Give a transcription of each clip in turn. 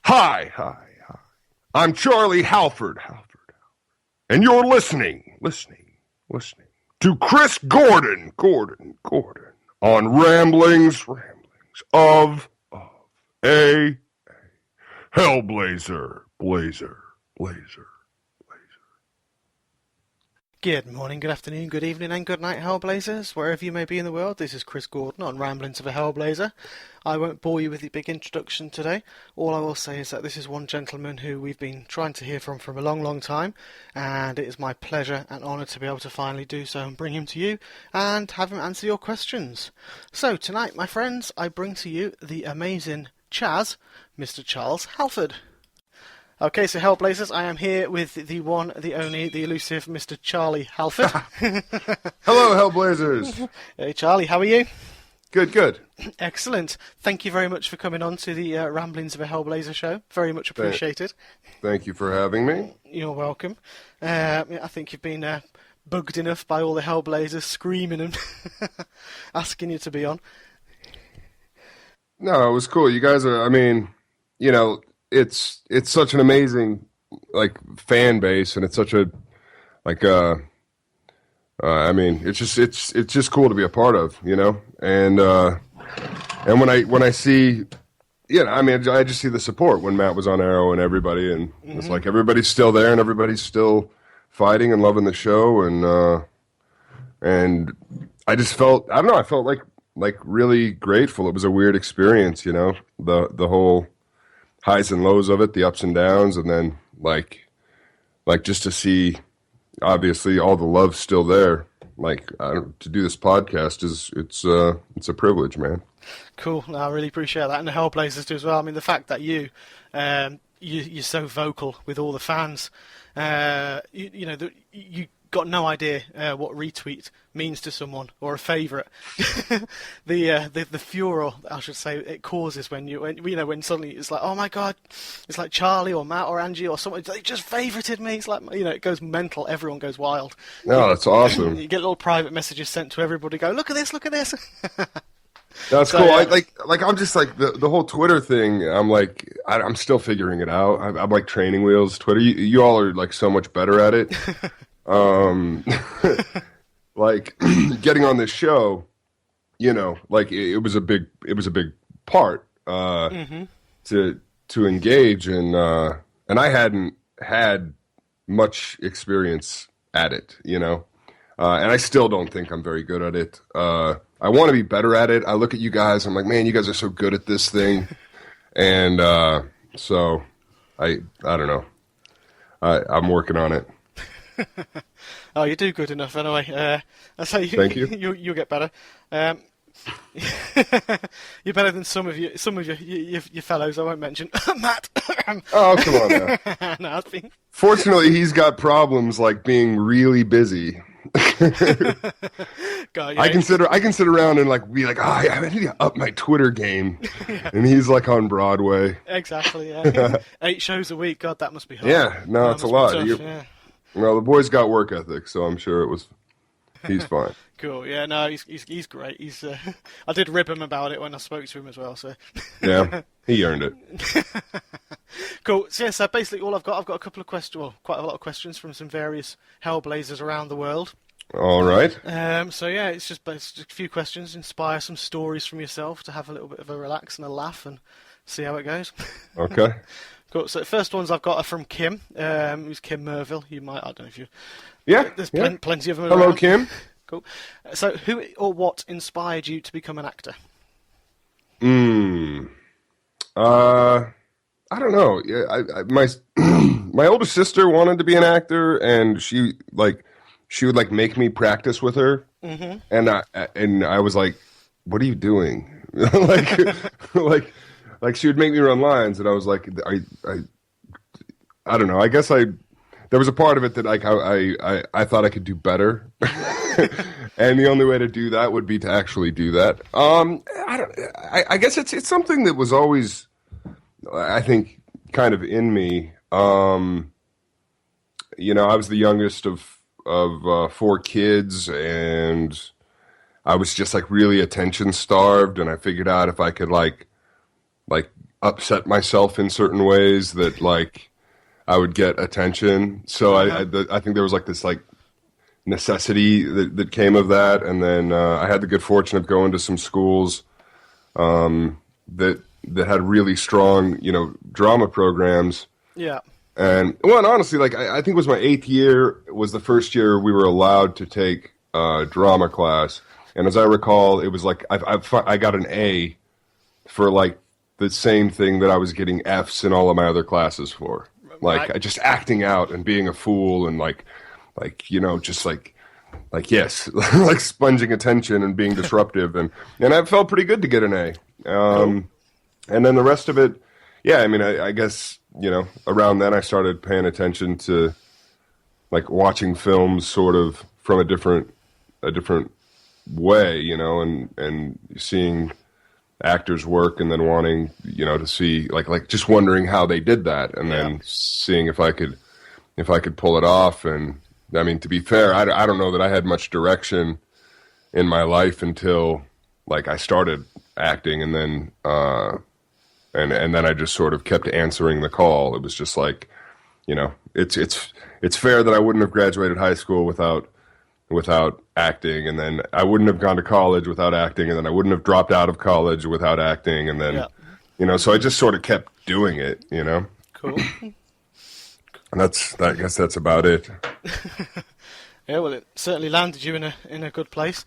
Hi. I'm Charlie Halford, and you're listening to Chris Gordon on Ramblings of a Hellblazer, Blazer. Good morning, good afternoon, good evening, and good night, Hellblazers. Wherever you may be in the world, this is Chris Gordon on Ramblings of a Hellblazer. I won't bore you with the big introduction today. All I will say is that this is one gentleman who we've been trying to hear from a long time, and it is my pleasure and honour to be able to finally do so and bring him to you and have him answer your questions. So tonight, my friends, I bring to you the amazing Chaz, Mr. Charles Halford. Okay, so Hellblazers, I am here with the one, the only, the elusive Mr. Charlie Halford. Hello, Hellblazers. Hey, Charlie, how are you? Good. Excellent. Thank you very much for coming on to the Ramblings of a Hellblazer show. Very much appreciated. Thank you for having me. You're welcome. I think you've been bugged enough by all the Hellblazers screaming and asking you to be on. No, it was cool. You guys are, it's such an amazing fan base, and it's such a it's just cool to be a part of, and when I see, I just see the support when Matt was on Arrow and everybody, and it's like everybody's still there and everybody's still fighting and loving the show, and I just felt, I felt like really grateful. It was a weird experience, the whole highs and lows of it, the ups and downs, and then like just to see, obviously, all the love's still there. To do this podcast it's a privilege, man. Cool. No, I really appreciate that, and the Hellblazers do as well. I mean, the fact that you're so vocal with all the fans, you got no idea what retweet means to someone, or a favourite. the furor, I should say, it causes when suddenly it's like, oh my god, it's like Charlie or Matt or Angie or someone, they just favorited me. It's like, it goes mental. Everyone goes wild. No, that's awesome. You get little private messages sent to everybody. Go, look at this. That's cool. Yeah. I'm just the whole Twitter thing. I'm still figuring it out. I'm like training wheels. Twitter. You all are so much better at it. Getting on this show, it was a big part to engage, and I hadn't had much experience at it, and I still don't think I'm very good at it. I want to be better at it. I look at you guys, I'm like, man, you guys are so good at this thing, and so I don't know. I'm working on it. Oh, you do good enough anyway. Thank you. You'll get better. You're better than some of your fellows. I won't mention Matt. Oh, come on now. No, Fortunately, he's got problems like being really busy. God, yeah, I can sit around and be like, I need to up my Twitter game, yeah. And he's on Broadway. Exactly. Yeah. 8 shows a week. God, that must be hard. Yeah, no, it's a lot. Tough, yeah. Well, the boy's got work ethic, so I'm sure he's fine. Cool. Yeah, no, he's great. I did rib him about it when I spoke to him as well. So yeah, he earned it. Cool. So basically, all I've got a couple of questions, well, quite a lot of questions from some various Hellblazers around the world. All right. So yeah, it's just a few questions, inspire some stories from yourself to have a little bit of a relax and a laugh and see how it goes. Okay. Cool. So the first ones I've got are from Kim, who's Kim Merville. I don't know if you... Yeah. There's plenty of them Hello, around. Kim. Cool. So who or what inspired you to become an actor? I don't know. Yeah, my older sister wanted to be an actor, and she would make me practice with her, and I was like, "What are you doing?" She would make me run lines, and I was like, I don't know. I guess there was a part of it that I thought I could do better, and the only way to do that would be to actually do that. I guess it's something that was always, I think, kind of in me. I was the youngest of 4 kids, and I was just really attention starved, and I figured out if I could upset myself in certain ways that like I would get attention. So I think there was like this like necessity that came of that. And then I had the good fortune of going to some schools that had really strong, drama programs. Yeah. And well, and honestly, like I think it was my 8th year was the first year we were allowed to take drama class. And as I recall, it was like I got an A for like the same thing that I was getting Fs in all of my other classes for. Like just acting out and being a fool and like just like yes, like sponging attention and being disruptive and I felt pretty good to get an A. Cool. And then the rest of it, yeah, I mean, I guess, around then I started paying attention to like watching films sort of from a different way, and seeing actors work and then wanting, to see like just wondering how they did that and then seeing if I could pull it off. And I mean, to be fair, I don't know that I had much direction in my life until like I started acting, and then and then I just sort of kept answering the call. It was just like, it's fair that I wouldn't have graduated high school without acting, and then I wouldn't have gone to college without acting, and then I wouldn't have dropped out of college without acting, and then so I just sort of kept doing it, Cool. And I guess that's about it. Yeah, well, it certainly landed you in a good place.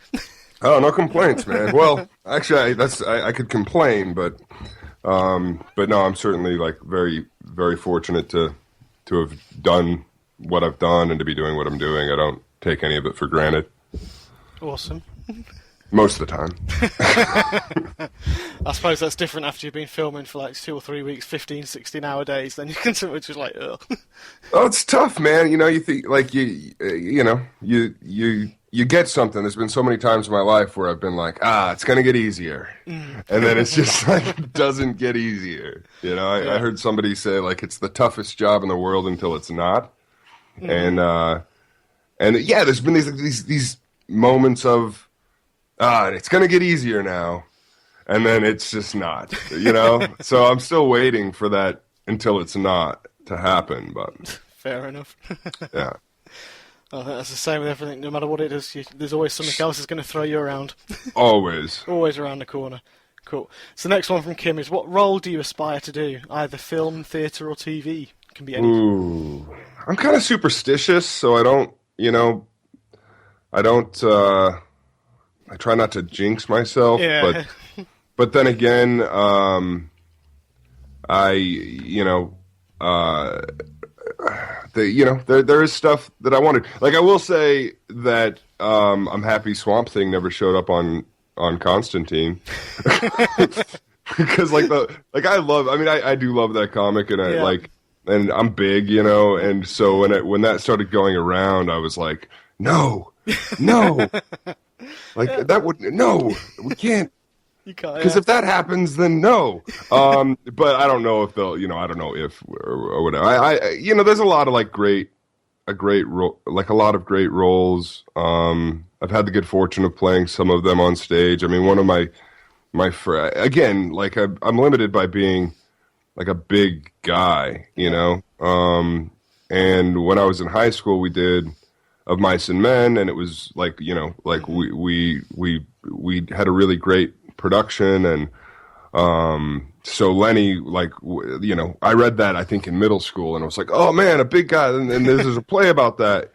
Oh, no complaints, man. Well, actually, I could complain, but no, I'm certainly like very, very fortunate to have done what I've done and to be doing what I'm doing. I don't take any of it for granted. Awesome. Most of the time. I suppose that's different after you've been filming for like 2 or 3 weeks, 15, 16-hour days. Then you can sort of just like, ugh. Oh, it's tough, man. You think like you get something. There's been so many times in my life where I've been like, it's going to get easier. And then it's just like, it doesn't get easier. I heard somebody say like, it's the toughest job in the world until it's not. And yeah, there's been these moments of, it's going to get easier now. And then it's just not, So I'm still waiting for that until it's not to happen. But fair enough. Yeah. I think that's the same with everything. No matter what it is, there's always something else that's going to throw you around. Always. Always around the corner. Cool. So the next one from Kim is, what role do you aspire to do? Either film, theatre, or TV? It can be anything. Ooh. I'm kind of superstitious, so I try not to jinx myself. Yeah. But then again, there is stuff that I wanted. Like I will say that I'm happy Swamp Thing never showed up on Constantine because I do love that comic, and and I'm big, and so when that started going around, I was like, no, like that would we can't. You can't, because if that happens, then no. But I don't know if they'll, I don't know if or whatever. There's a lot of like a lot of great roles. I've had the good fortune of playing some of them on stage. I mean, one of my again, like I'm limited by being like a big guy, and when I was in high school, we did Of Mice and Men, and it was like, like we had a really great production, and so Lenny, like, I read that I think in middle school, and I was like, oh man, a big guy, and there's a play about that.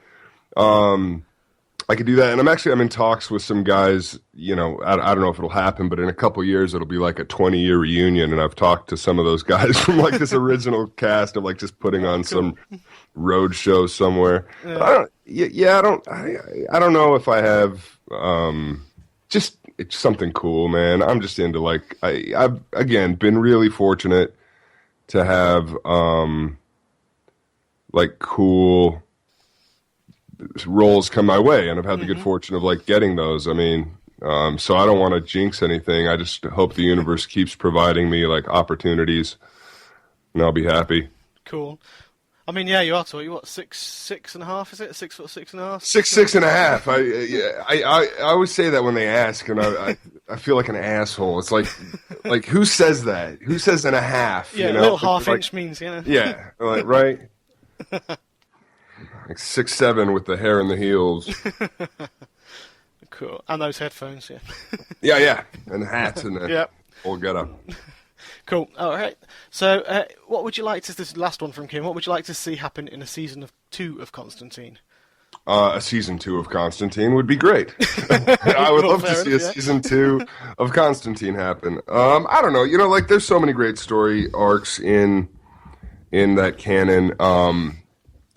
I could do that, and I'm in talks with some guys. I don't know if it'll happen, but in a couple years it'll be like a 20-year reunion, and I've talked to some of those guys from like this original cast of like just putting on some road show somewhere. Yeah. I don't know if I have just it's something cool, man. I'm just into like I've again been really fortunate to have like cool roles come my way, and I've had the good fortune of like getting those. I mean, so I don't want to jinx anything. I just hope the universe keeps providing me like opportunities, and I'll be happy. Cool. I mean, yeah, you are tall. You what, 6'6.5"? Is it 6'6.5"? 6'6.5". I always say that when they ask, and I feel like an asshole. It's like who says that? Who says and a half? Yeah, you know? a little Like, half-inch means, you know. Yeah, like, right. Like 6'7" with the hair and the heels. Cool. And those headphones, yeah. Yeah, and the hats and the Yep. whole getup. Cool. All right. So, what would you like to? This is the last one from Kim. What would you like to see happen in a season 2 of Constantine? A season 2 of Constantine would be great. I would love to see a season 2 of Constantine happen. I don't know. You know, like there's so many great story arcs in that canon.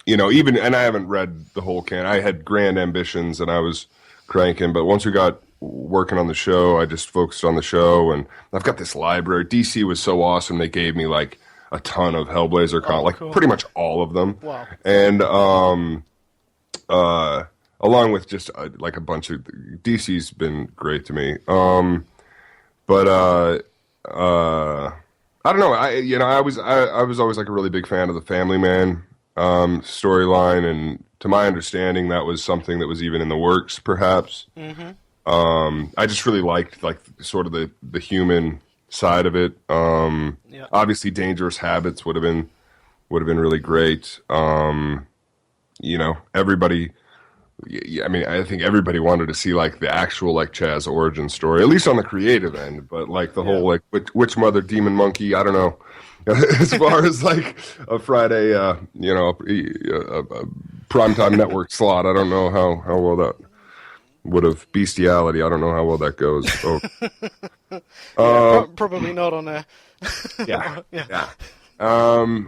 You know, even, and I haven't read the whole canon. I had grand ambitions and I was cranking, but once we got working on the show, I just focused on the show, and I've got this library. DC was so awesome; they gave me like a ton of Hellblazer cool. pretty much all of them. Wow. And along with just like a bunch of DC's been great to me. But I don't know. I was always like a really big fan of the Family Man storyline, and to my understanding, that was something that was even in the works, perhaps. Mm-hmm. I just really liked like sort of the human side of it. Yeah. Obviously, Dangerous Habits would have been really great. You know, everybody. I mean, I think everybody wanted to see like the actual like Chaz origin story, at least on the creative end. But like the whole like Witch Mother Demon Monkey, I don't know. As far as like a Friday, you know, a primetime network slot, I don't know how well that would have. Bestiality, I don't know how well that goes. So, probably not on there. Yeah.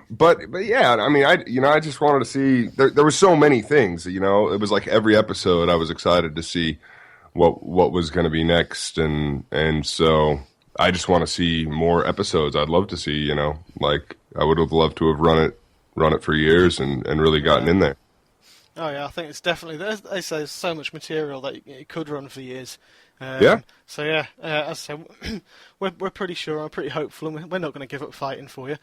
But yeah, I mean, I just wanted to see. There were so many things, you know. It was like every episode, I was excited to see what was going to be next, and so I just want to see more episodes. I'd love to see, you know, like I would have loved to have run it for years and really gotten in there. Oh yeah, I think it's definitely. They say there's so much material that it could run for years. Yeah. So yeah, as I say, we're pretty sure. I'm pretty hopeful, and we're not going to give up fighting for you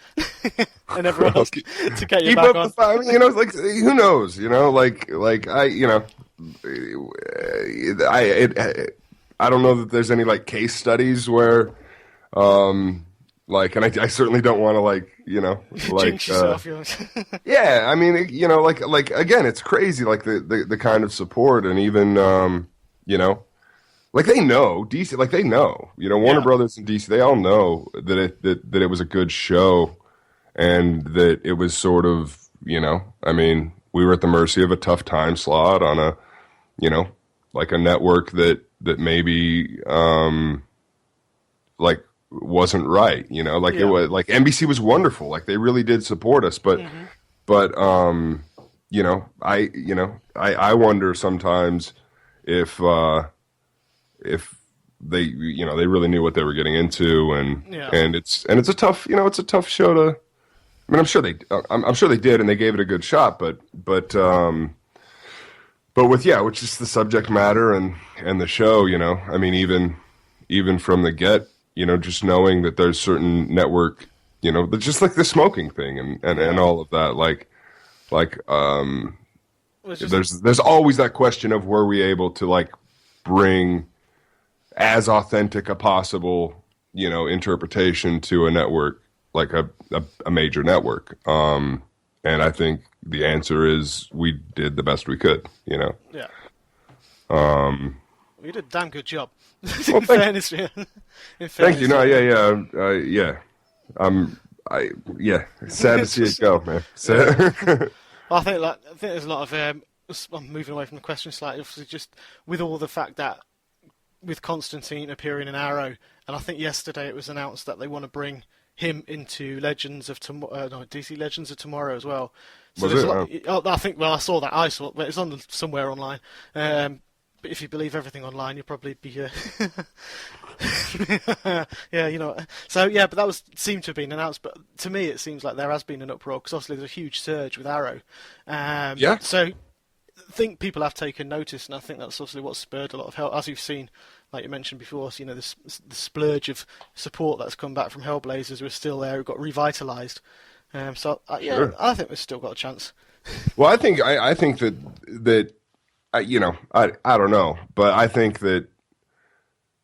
and everyone else to get you back on. I mean, you know, like who knows? You know, like I, you know, I don't know that there's any like case studies where, like, and I certainly don't want to like, you know, like jinx yourself. Yeah, I mean, you know, like again, it's crazy, like the kind of support, and even you know. Like they know DC, like they know, you know, Warner Brothers and DC, they all know that it was a good show, and that it was sort of, you know, I mean, we were at the mercy of a tough time slot on a, you know, like a network that maybe like wasn't right, you know, like it was like NBC was wonderful, like they really did support us, but you know, I wonder sometimes if they, you know, they really knew what they were getting into, and it's a tough, you know, it's a tough show to. I mean, I'm sure they did, and they gave it a good shot, but with with just the subject matter and the show, you know, I mean, even from the get, you know, just knowing that there's certain network, you know, just like the smoking thing and all of that, there's always that question of were we able to like bring as authentic a possible, you know, interpretation to a network, like a major network. And I think the answer is we did the best we could, you know. Yeah. You did a damn good job. Well, in fairness, thank you. No, yeah. Sad to see it go, man. Well, I think there's a lot of. I'm moving away from the question slightly, obviously, just with all the fact that with Constantine appearing in Arrow, and I think yesterday it was announced that they want to bring him into DC Legends of Tomorrow as well. So I think, well, I saw that. But it's on somewhere online. But if you believe everything online, you'll probably be, yeah, you know. So yeah, but that seemed to have been announced. But to me, it seems like there has been an uproar because obviously there's a huge surge with Arrow. So I think people have taken notice, and I think that's obviously what spurred a lot of help, as you've seen, like you mentioned before. So, you know, the splurge of support that's come back from Hellblazers who are still there, who got revitalised. Sure. I think we've still got a chance. Well, I think that I don't know, but I think that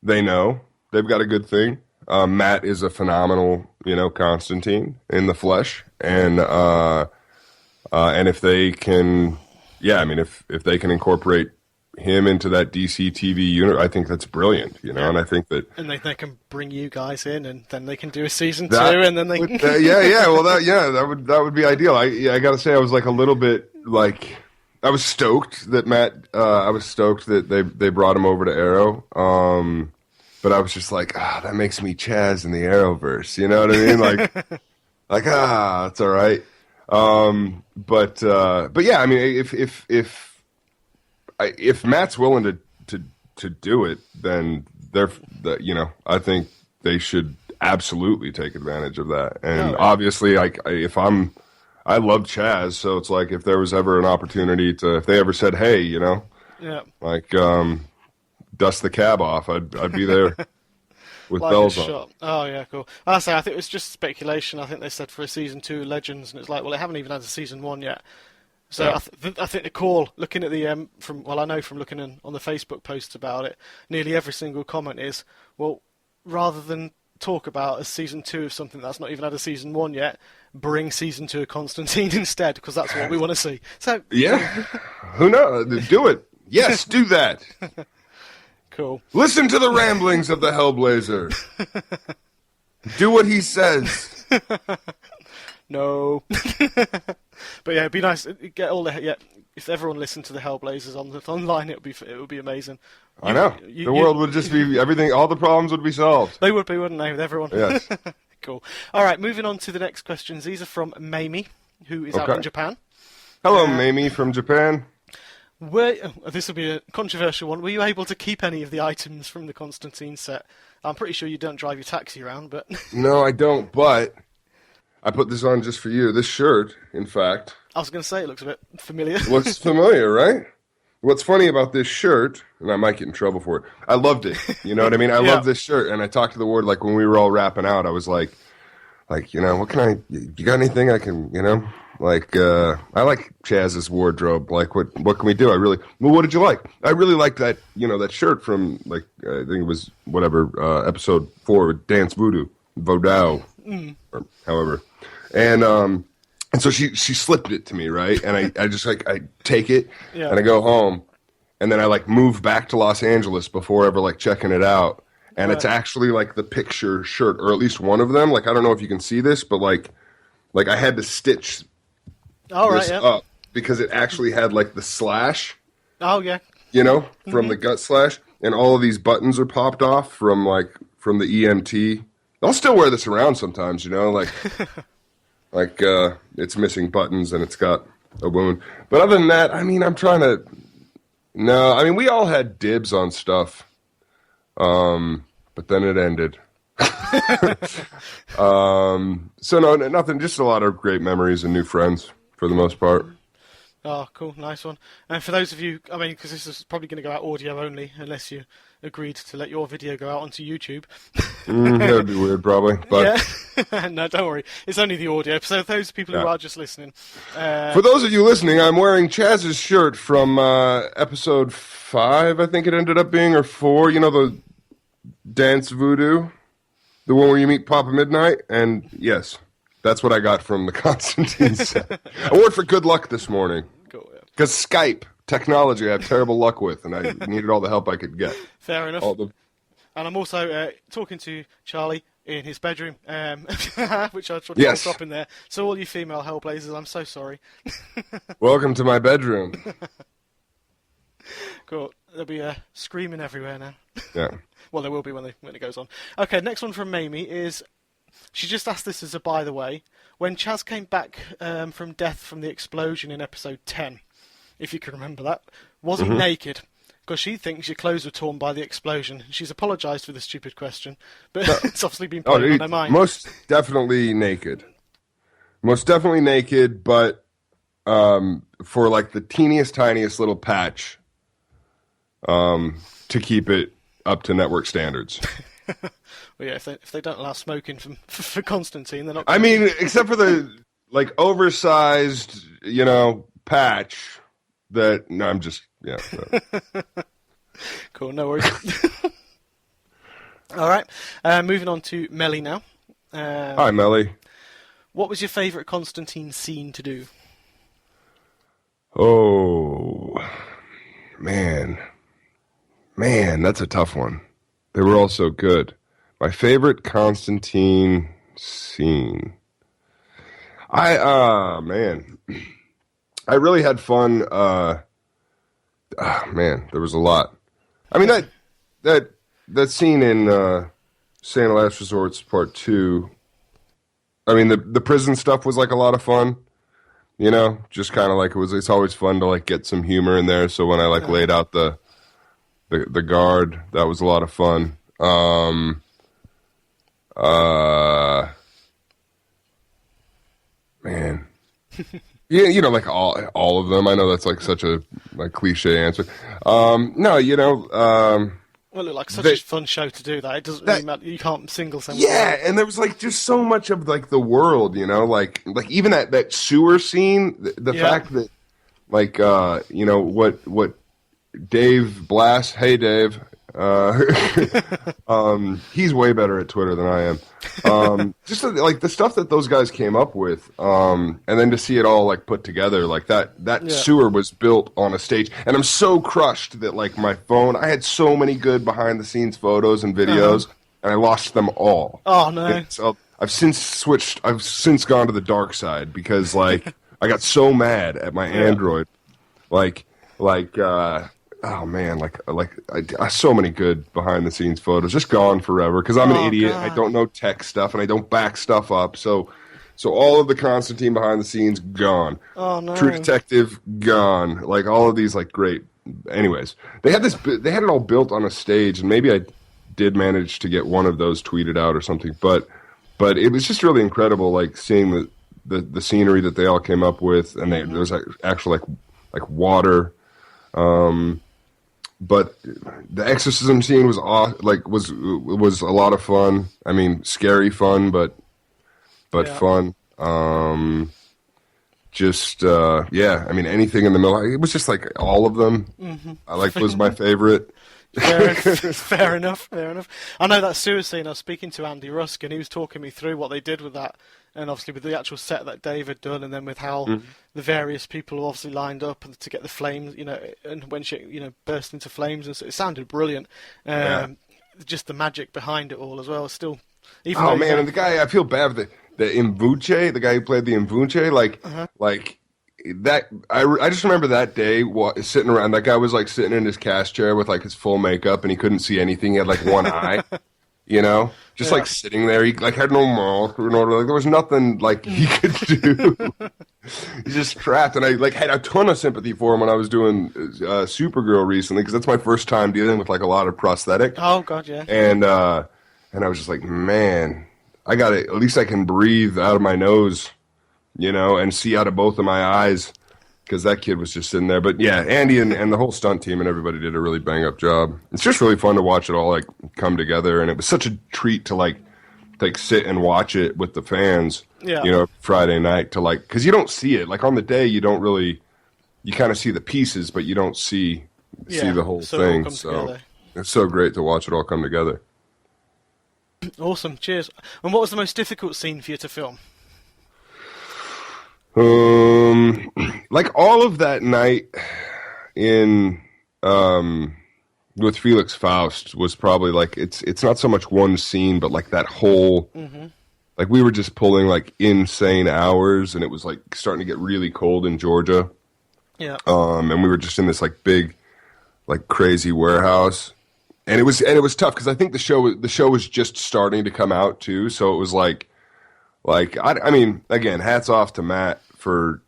they know they've got a good thing. Matt is a phenomenal, Constantine in the flesh, and if they can, if they can incorporate him into that DC TV unit, I think that's brilliant, and I think that... And they can bring you guys in, and then they can do a season 2, and then they can... that would be ideal. I gotta say, I was like a little bit, like... I was stoked that they brought him over to Arrow, but I was just like, that makes me Chaz in the Arrowverse, you know what I mean? It's all right. But yeah, I mean, if Matt's willing to do it, then I think they should absolutely take advantage of that. And obviously, I love Chaz, so it's like if there was ever an opportunity if they ever said, hey, dust the cab off, I'd be there with bells on. Oh yeah, cool. I think it was just speculation. I think they said for a season 2 Legends, and it's like, well, they haven't even had a season 1 yet. So yeah. I think the call, looking at the I know from looking on the Facebook posts about it, nearly every single comment is, well, rather than talk about a season 2 of something that's not even had a season 1 yet, bring season 2 of Constantine instead, because that's what we want to see. So yeah, who knows? Do it. Yes, do that. Cool. Listen to the ramblings of the Hellblazer. Do what he says. No. But yeah, it'd be nice. Get all if everyone listened to the Hellblazers online, it would be amazing. I know. The world would just be everything. All the problems would be solved. They would be, wouldn't they, with everyone? Yes. Cool. All right, moving on to the next questions. These are from Mamie, who is out in Japan. Hello, Mamie from Japan. This will be a controversial one. Were you able to keep any of the items from the Constantine set? I'm pretty sure you don't drive your taxi around, but... No, I don't, but I put this on just for you. This shirt, in fact... I was going to say, it looks a bit familiar. Looks familiar, right? What's funny about this shirt, and I might get in trouble for it, I loved it. You know what I mean? I love this shirt, and I talked to the ward, like, when we were all wrapping out, I was like, what can you got anything I can, I like Chaz's wardrobe. Like, what can we do? What did you like? I really liked that, that shirt from, I think it was, episode 4 with Dance Voodoo, or however. And so she slipped it to me, right? And I just, I take it, and I go home, and then I, move back to Los Angeles before ever, checking it out. And it's actually, the picture shirt, or at least one of them. I don't know if you can see this, but, I had to stitch this up because it actually had the slash. Oh yeah. From the gut slash, and all of these buttons are popped off from the EMT. I'll still wear this around sometimes, it's missing buttons and it's got a wound. But other than that, I'm trying to. No, we all had dibs on stuff, but then it ended. So no, nothing. Just a lot of great memories and new friends. For the most part. Oh, cool. Nice one. And for those of you, because this is probably going to go out audio only, unless you agreed to let your video go out onto YouTube. That would be weird, probably. But yeah. No, don't worry. It's only the audio. So those people who are just listening. For those of you listening, I'm wearing Chaz's shirt from episode 5, I think it ended up being, or 4. The Dance Voodoo. The one where you meet Papa Midnight. And yes. That's what I got from the Constantine set. I wore it for good luck this morning. Cool, yeah. Because Skype, technology, I have terrible luck with, and I needed all the help I could get. Fair enough. And I'm also talking to Charlie in his bedroom, which I tried to stop in there. So all you female Hellblazers, I'm so sorry. Welcome to my bedroom. Cool. There'll be screaming everywhere now. Yeah. Well, there will be when it goes on. Okay, next one from Mamie is... She just asked this as a by the way. When Chaz came back from death from the explosion in episode 10, if you can remember that, was he naked? Because she thinks your clothes were torn by the explosion. She's apologised for the stupid question, but it's obviously been playing on her mind. Most definitely naked. Most definitely naked, but for the teeniest, tiniest little patch to keep it up to network standards. Well, yeah, if they don't allow smoking for Constantine, they're not. Except for like oversized, patch that. No, I'm just yeah. Cool, no worries. All right, moving on to Melly now. Hi, Melly. What was your favourite Constantine scene to do? Oh, man, that's a tough one. They were all so good. My favorite Constantine scene. Man, I really had fun. Man, there was a lot. I mean that scene in Santa Last Resorts Part 2. I mean the prison stuff was like a lot of fun. Just kind of like it's always fun to like get some humor in there. So when I like laid out the guard, that was a lot of fun. Man. Yeah, like all of them. I know that's like such a like cliche answer. Well, it looked like such a fun show to do that. It doesn't really matter. You can't single someone. Yeah, and there was like just so much of like the world, like even that sewer scene. The fact that like what Dave Blass. Hey, Dave. He's way better at Twitter than I am. Just like the stuff that those guys came up with, and then to see it all like put together, like that sewer was built on a stage, and I'm so crushed that like my phone, I had so many good behind the scenes photos and videos, and I lost them all. Oh no! And so I've since gone to the dark side because like I got so mad at my Android, oh man, I so many good behind the scenes photos just gone forever because I'm an idiot. God. I don't know tech stuff and I don't back stuff up. So all of the Constantine behind the scenes gone. Oh no. True Detective gone. Like all of these like great. Anyways, they had it all built on a stage, and maybe I did manage to get one of those tweeted out or something. But it was just really incredible, like seeing the scenery that they all came up with, and there was actual like water. But the exorcism scene was was a lot of fun. I mean, scary fun, but fun. I mean, anything in the middle. It was just like all of them. Mm-hmm. Was my favorite. Fair enough. I know that sewer scene. I was speaking to Andy Rusk, and he was talking me through what they did with that, and obviously with the actual set that Dave had done, and then with how the various people obviously lined up to get the flames, and when she, burst into flames, and so it sounded brilliant. Just the magic behind it all as well. Still, even and the guy, I feel bad for the Imvuche, the guy who played the Imvuche, like that. I just remember that day sitting around. That guy was like sitting in his cast chair with like his full makeup, and he couldn't see anything. He had like one eye. Just like sitting there, he like had no mouth, like there was nothing like he could do. He's just trapped, and I like had a ton of sympathy for him when I was doing Supergirl recently because that's my first time dealing with like a lot of prosthetic. Oh god, yeah. And I was just like, man, I got it. At least I can breathe out of my nose, and see out of both of my eyes. Because that kid was just sitting there. But yeah, Andy and the whole stunt team and everybody did a really bang-up job. It's just really fun to watch it all like come together, and it was such a treat to like sit and watch it with the fans. Yeah. Friday night to like, because you don't see it like on the day. You don't really, you kind of see the pieces, but you don't see the whole thing. So it's so great to watch it all come together. Awesome, cheers. And what was the most difficult scene for you to film? Like all of that night in with Felix Faust was probably like it's not so much one scene, but like that whole like we were just pulling like insane hours, and it was like starting to get really cold in Georgia. Yeah. And we were just in this like big, like crazy warehouse, and it was tough because I think the show was just starting to come out too, so it was like I mean, again, hats off to Matt for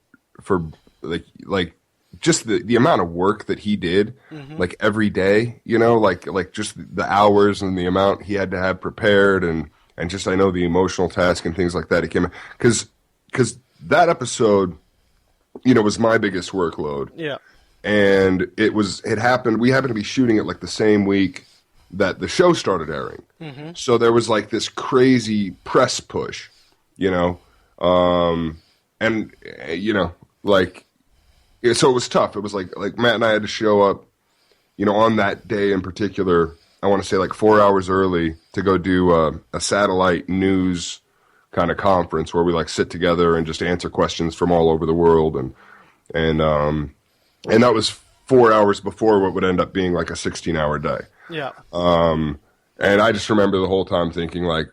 like just the amount of work that he did like every day, like just the hours and the amount he had to have prepared and just I know the emotional task and things like that. It came because that episode, was my biggest workload. Yeah, and it happened. We happened to be shooting it like the same week that the show started airing, so there was like this crazy press push, and like, so it was tough. It was like Matt and I had to show up, on that day in particular. I want to say like 4 hours early to go do a satellite news kind of conference where we like sit together and just answer questions from all over the world, and that was 4 hours before what would end up being like a 16-hour day. Yeah. And I just remember the whole time thinking like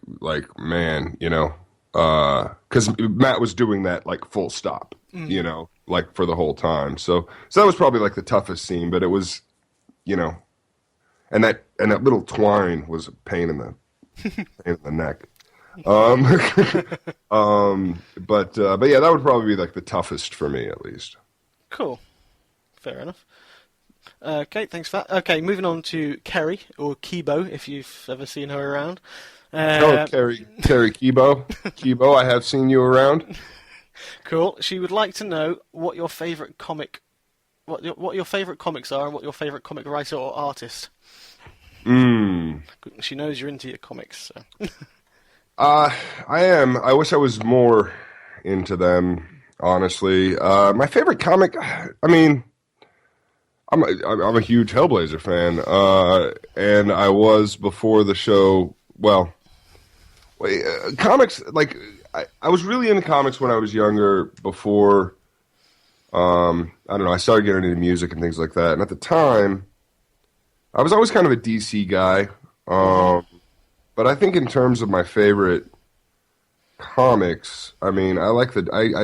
man, because Matt was doing that like full stop, like for the whole time. So that was probably like the toughest scene, but it was, and that little twine was a pain in the neck. But yeah, that would probably be like the toughest for me at least. Cool. Fair enough. Okay, thanks for that. Okay, moving on to Kerry, or Kibo, if you've ever seen her around. Kerry Kibo. Kibo, I have seen you around. Cool. She would like to know what your favourite comics are, and what your favourite comic writer or artist. She knows you're into your comics. So. I am. I wish I was more into them, honestly. My favorite comic, I mean, I'm a huge Hellblazer fan, and I was before the show. Well, comics, like I was really into comics when I was younger. Before, I don't know, I started getting into music and things like that. And at the time, I was always kind of a DC guy. But I think in terms of my favorite comics, I mean, I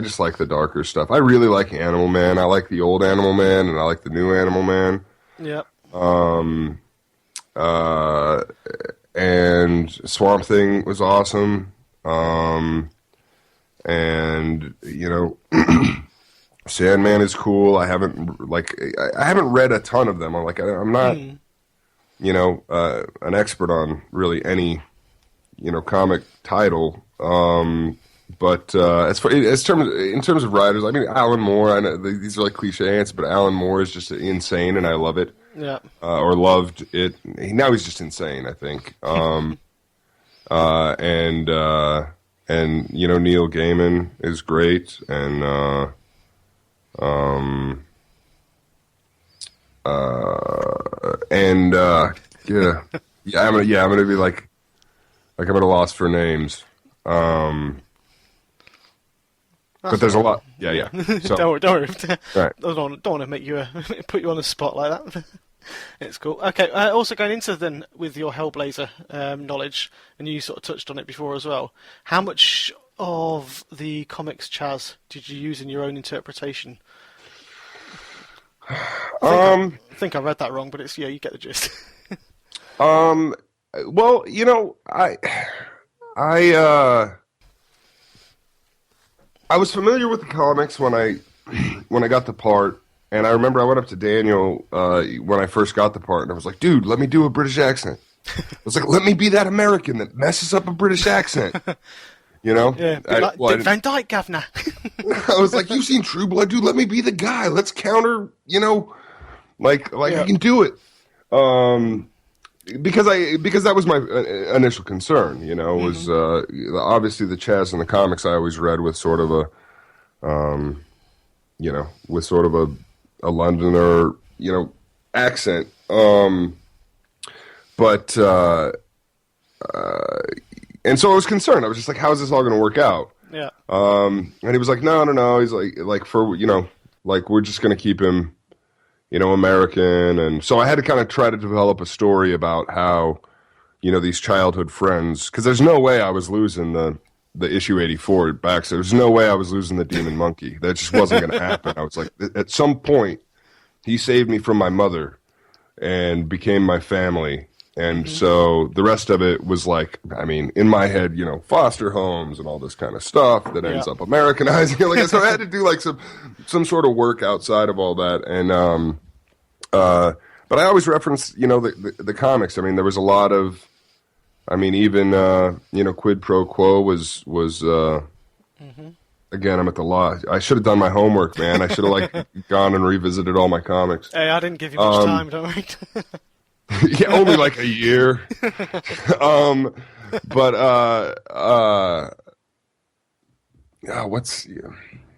just like the darker stuff. I really like Animal Man. I like the old Animal Man, and I like the new Animal Man. Yep. And Swamp Thing was awesome. And Sandman is cool. I haven't read a ton of them. I'm not. An expert on really any, comic title. But in terms of writers, I mean, Alan Moore. I know these are like cliche answers, but Alan Moore is just insane, and I love it. Yeah. Or loved it. Now he's just insane, I think. And Neil Gaiman is great, and I'm gonna be like I'm at a loss for names. But there's a lot. Yeah. So, don't worry. Right. I don't want to make you put you on the spot like that. It's cool. Okay. Also going into then with your Hellblazer knowledge, and you sort of touched on it before as well. How much of the comics, Chaz, did you use in your own interpretation? I think I read that wrong, but it's you get the gist. Well, I was familiar with the comics when I got the part, and I remember I went up to Daniel when I first got the part, and I was like, "Dude, let me do a British accent." I was like, "Let me be that American that messes up a British accent." Yeah, Dick Van Dyke, governor. I was like, "You've seen True Blood, dude. Let me be the guy. Let's counter. I can do it." Because that was my initial concern. Was obviously the Chaz in the comics I always read with sort of a Londoner accent. And so I was concerned. I was just like, how is this all going to work out? Yeah. And he was like, no. He's like for we're just going to keep him, American. And so I had to kind of try to develop a story about how, these childhood friends, because there's no way I was losing the issue 84 back. So there's no way I was losing the Demon Monkey. That just wasn't going to happen. I was like, at some point, he saved me from my mother and became my family. And so the rest of it was like, I mean, in my head, foster homes and all this kind of stuff that ends up Americanizing it. So I had to do like some sort of work outside of all that. And but I always reference, the comics. I mean, there was a lot of, even Quid Pro Quo was again, I'm at the loss. I should have done my homework, man. I should have gone and revisited all my comics. Hey, I didn't give you much time, don't worry. Yeah, only like a year. What's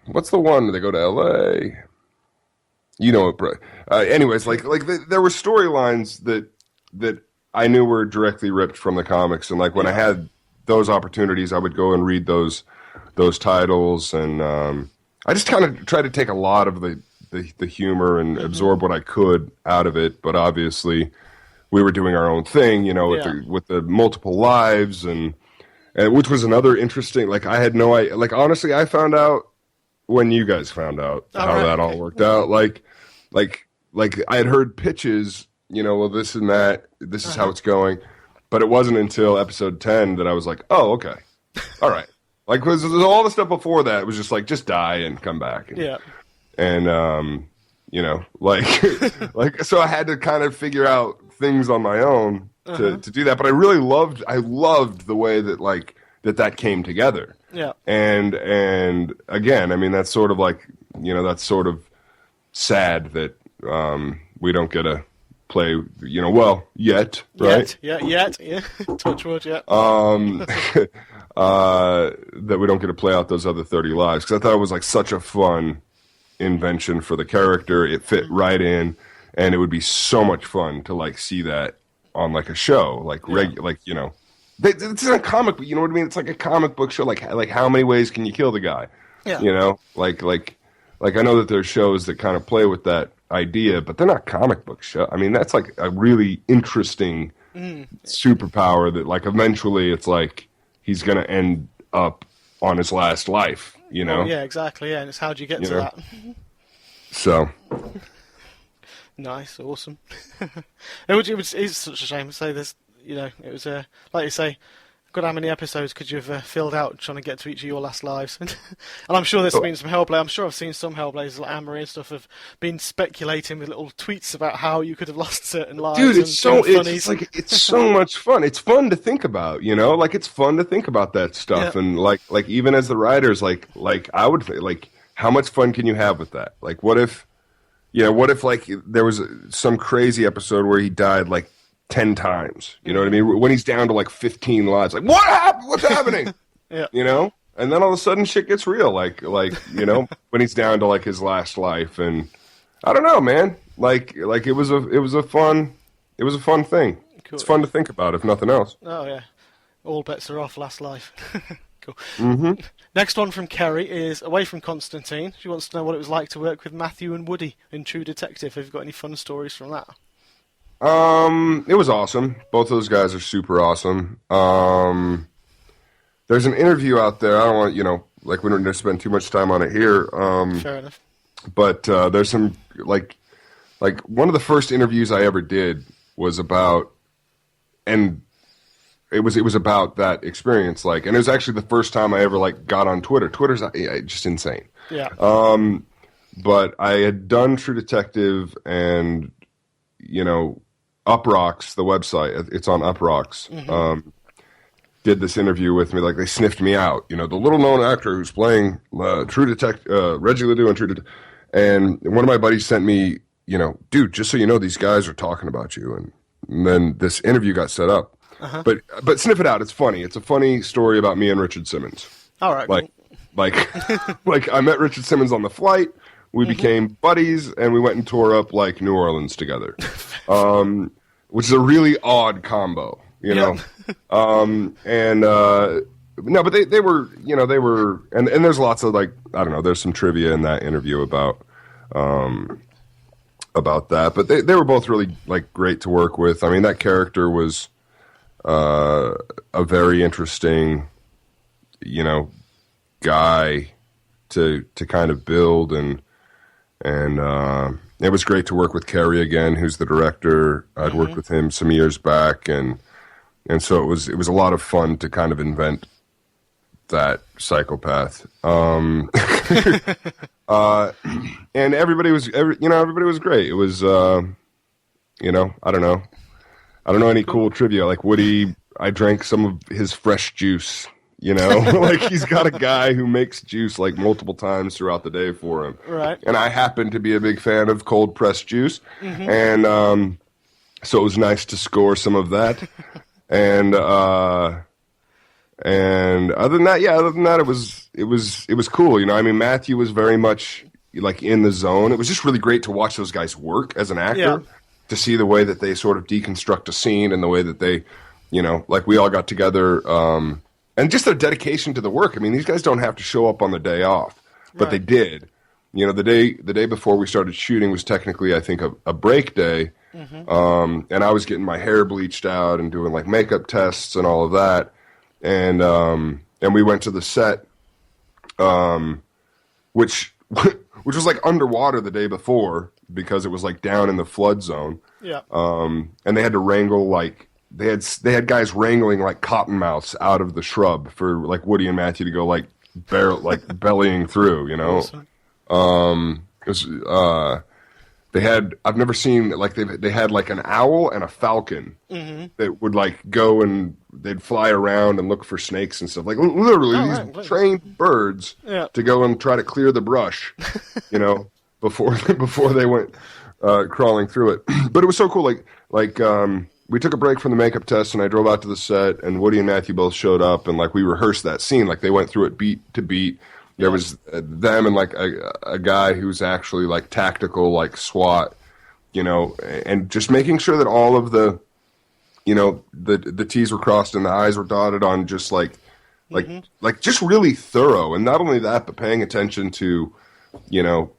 what's the one they go to L.A.? You know it, bro. Anyways, there were storylines that I knew were directly ripped from the comics, and like when I had those opportunities, I would go and read those titles, and I just kind of tried to take a lot of the humor and absorb what I could out of it. But obviously, we were doing our own thing, with the multiple lives, and which was another interesting. Like I had no idea. Like honestly, I found out when you guys found out how that all worked out. Like I had heard pitches, well, this and that, this is how it's going. But it wasn't until episode 10 that I was like, oh, okay. All right. Like, because all the stuff before that was just like, just die and come back. And so I had to kind of figure out things on my own to do that. But I really loved the way that that came together. Yeah. And again, I mean, that's sort of like, that's sort of sad that we don't get to play, yet, right? Yet. Touch wood, yeah. That we don't get to play out those other 30 lives, because I thought it was like such a fun invention for the character. It fit right in, and it would be so much fun to like see that on like a show, it's a comic book, you know what I mean? It's like a comic book show, like how many ways can you kill the guy? Yeah. Like I know that there's shows that kind of play with that idea, but they're not comic book show. I mean, that's like a really interesting superpower that like eventually it's like he's going to end up on his last life, Oh, yeah, exactly. Yeah, and it's how do you get to that? So nice, awesome. It's such a shame to say this. It was like you say. God, how many episodes could you have filled out trying to get to each of your last lives? And I'm sure there's been some Hellblazers. I'm sure I've seen some Hellblazers like Amory and stuff have been speculating with little tweets about how you could have lost certain lives. Dude, it's so much fun. It's fun to think about, Like it's fun to think about that stuff, and like even as the writers, like I would like, how much fun can you have with that? Like, what if like there was some crazy episode where he died like 10 times, you know what I mean? When he's down to like 15 lives, like what happened? What's happening? And then all of a sudden shit gets real, like when he's down to like his last life, and I don't know, man. Like it was a fun thing. Cool. It's fun to think about, if nothing else. Oh yeah, all bets are off. Last life. Cool. Mm-hmm. Next one from Kerry is away from Constantine. She wants to know what it was like to work with Matthew and Woody in True Detective. Have you got any fun stories from that? It was awesome. Both those guys are super awesome. There's an interview out there. I don't want, we don't need to spend too much time on it here. Fair enough. But there's some, like one of the first interviews I ever did was about, and it was about that experience. And it was actually the first time I ever got on Twitter. Twitter's just insane. Yeah. But I had done True Detective, and Uprocks, the website, it's on Uprocks, did this interview with me. Like, they sniffed me out, the little-known actor who's playing True Detective, Reggie Ledoux in True Detective. And one of my buddies sent me, dude, just so you know, these guys are talking about you. And then this interview got set up. But sniff it out. It's funny. It's a funny story about me and Richard Simmons. All right. Like I met Richard Simmons on the flight. We became buddies, and we went and tore up New Orleans together, which is a really odd combo, know. No, but they were, they were, and there's lots of I don't know, there's some trivia in that interview about that, but they were both really great to work with. I mean, that character was a very interesting, guy to kind of build, and it was great to work with Kerry again, who's the director. I'd worked with him some years back, and so it was a lot of fun to kind of invent that psychopath. And everybody was great. It was I don't know any cool trivia. Like Woody, I drank some of his fresh juice. He's got a guy who makes juice multiple times throughout the day for him. Right. And I happen to be a big fan of cold pressed juice. And so it was nice to score some of that. And And other than that, it was cool. You know, I mean, Matthew was very much like in the zone. It was just really great to watch those guys work as an actor, to see the way that they sort of deconstruct a scene and the way that they, you know, like we all got together, and just their dedication to the work. I mean, these guys don't have to show up on the day off, but they did. You know, the day before we started shooting was technically, I think, a break day, and I was getting my hair bleached out and doing like makeup tests and all of that. And we went to the set, which was like underwater the day before because it was like down in the flood zone. Yeah. And they had to wrangle like they had guys wrangling like cottonmouths out of the shrub for like Woody and Matthew to go like bellying through. You know. Awesome. It was I've never seen like they had like an owl and a falcon that would like go and they'd fly around and look for snakes and stuff. Like literally these trained birds to go and try to clear the brush, you know, before they went crawling through it. But it was so cool. Like we took a break from the makeup test and I drove out to the set and Woody and Matthew both showed up and like we rehearsed that scene. Like they went through it beat to beat. There was them and like a guy who's actually like tactical, like SWAT, you know, and just making sure that all of the, you know, the T's were crossed and the I's were dotted on, just like just really thorough. And not only that, but paying attention to, you know,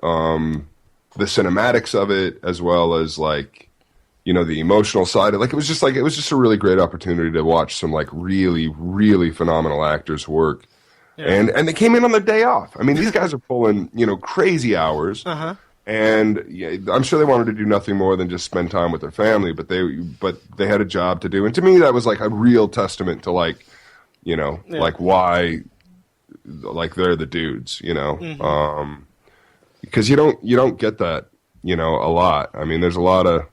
the cinematics of it as well as like, you know, the emotional side. It was just a really great opportunity to watch some like really, really phenomenal actors work. Yeah. And they came in on their day off. I mean, these guys are pulling, you know, crazy hours. And I'm sure they wanted to do nothing more than just spend time with their family, but they had a job to do. And to me, that was like a real testament to like, you know, like why, like they're the dudes, you know, because you don't get that, you know, a lot. I mean, there's a lot of,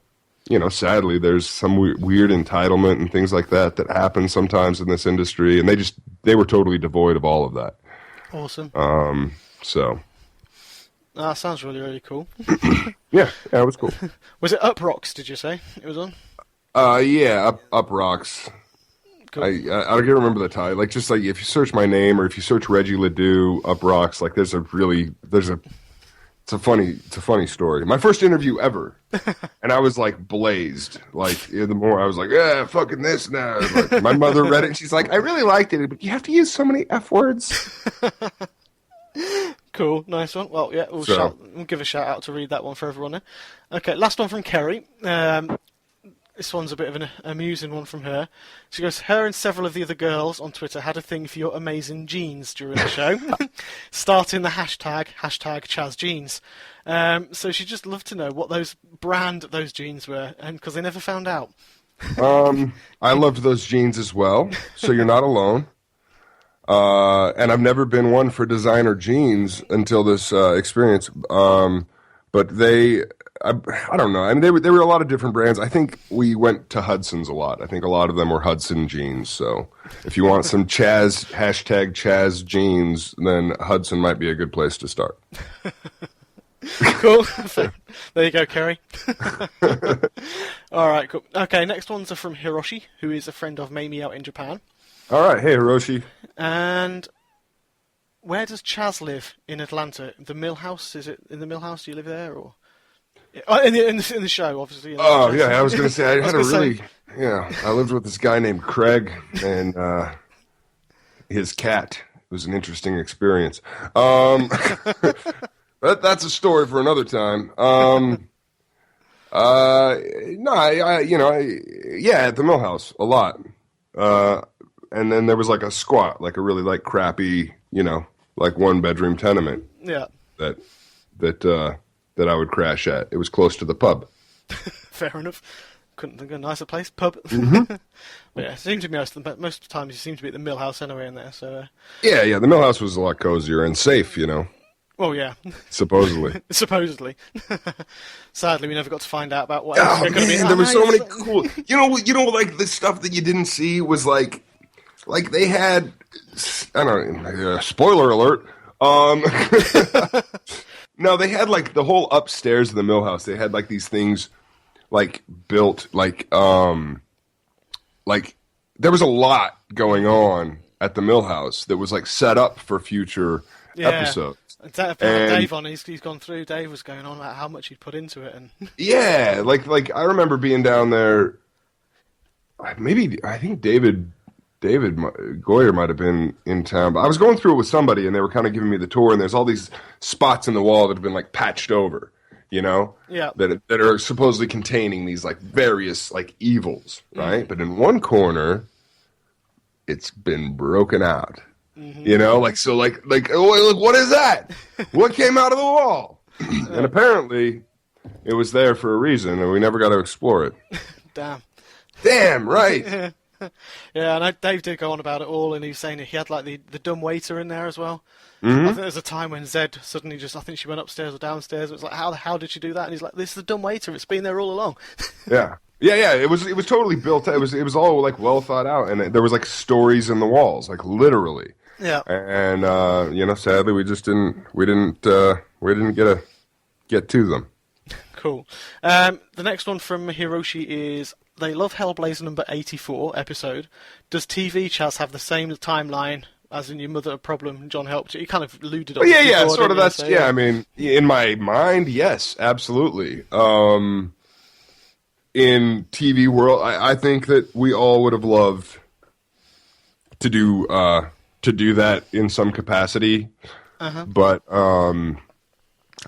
you know, sadly, there's some weird entitlement and things like that happen sometimes in this industry, and they were totally devoid of all of that. Awesome. So. That sounds really, really cool. Yeah, it was cool. Was it Up Rocks, did you say it was on? Yeah, Up Rocks. Cool. I can't remember the title. Like, just like if you search my name or if you search Reggie Ledoux, Up Rocks, like it's a funny story. My first interview ever, and I was like blazed. Like the more I was like, yeah, fucking this now. Like, my mother read it, and she's like, I really liked it, but you have to use so many F words. Cool, nice one. Well, yeah, we'll give a shout out to read that one for everyone there. Okay, last one from Kerry. This one's a bit of an amusing one from her. She goes, her and several of the other girls on Twitter had a thing for your amazing jeans during the show, starting the hashtag Chaz jeans. So she'd just love to know what brand those jeans were, and because they never found out. I loved those jeans as well, so you're not alone. And I've never been one for designer jeans until this experience. But I don't know. I mean, they were a lot of different brands. I think we went to Hudson's a lot. I think a lot of them were Hudson jeans. So if you want some Chaz jeans, then Hudson might be a good place to start. Cool. There you go, Kerry. All right, cool. Okay, next ones are from Hiroshi, who is a friend of Mamie out in Japan. All right. Hey, Hiroshi. And where does Chaz live in Atlanta? The Mill House? Is it in the Mill House? Do you live there, or in the show, obviously? Oh yeah, I was going to say I lived with this guy named Craig and his cat. It was an interesting experience. That's a story for another time. At the Mill House a lot. And then there was like a squat, like a really like crappy, you know, like 1-bedroom tenement. Yeah. That I would crash at. It was close to the pub. Fair enough. Couldn't think of a nicer place. Pub. But yeah, it seemed to be most of the times you seem to be at the Mill House anyway in there. So. Yeah. The Mill House was a lot cozier and safe, you know. Oh yeah. Supposedly. Sadly, we never got to find out about what else could have been. There were so many cool. You know, like the stuff that you didn't see was like they had. I don't know. Spoiler alert. No, they had like the whole upstairs of the Mill House. They had like these things, like built like there was a lot going on at the Millhouse that was like set up for future episodes. Dave on, he's gone through. Dave was going on about how much he'd put into it, and yeah, like I remember being down there. Maybe I think David Goyer might have been in town, but I was going through it with somebody, and they were kind of giving me the tour. And there's all these spots in the wall that have been like patched over, that are supposedly containing these like various like evils, right? But in one corner, it's been broken out. Oh, what is that? What came out of the wall? And apparently, it was there for a reason, and we never got to explore it. Damn, right. Yeah, and Dave did go on about it all, and he was saying he had like the dumb waiter in there as well. I think there's a time when Zed suddenly I think she went upstairs or downstairs. It was like, how did she do that? And he's like, this is the dumb waiter. It's been there all along. Yeah. It was totally built. It was all like well thought out, and there was like stories in the walls, like literally. Yeah. And sadly, we didn't get to them. Cool. The next one from Hiroshi is, they love Hellblazer number 84 episode. Does TV Chaz have the same timeline as in Your Mother a Problem? John helped you. He kind of alluded on. Yeah, sort of. That's I mean, in my mind, yes, absolutely. In TV world, I think that we all would have loved to do that in some capacity, but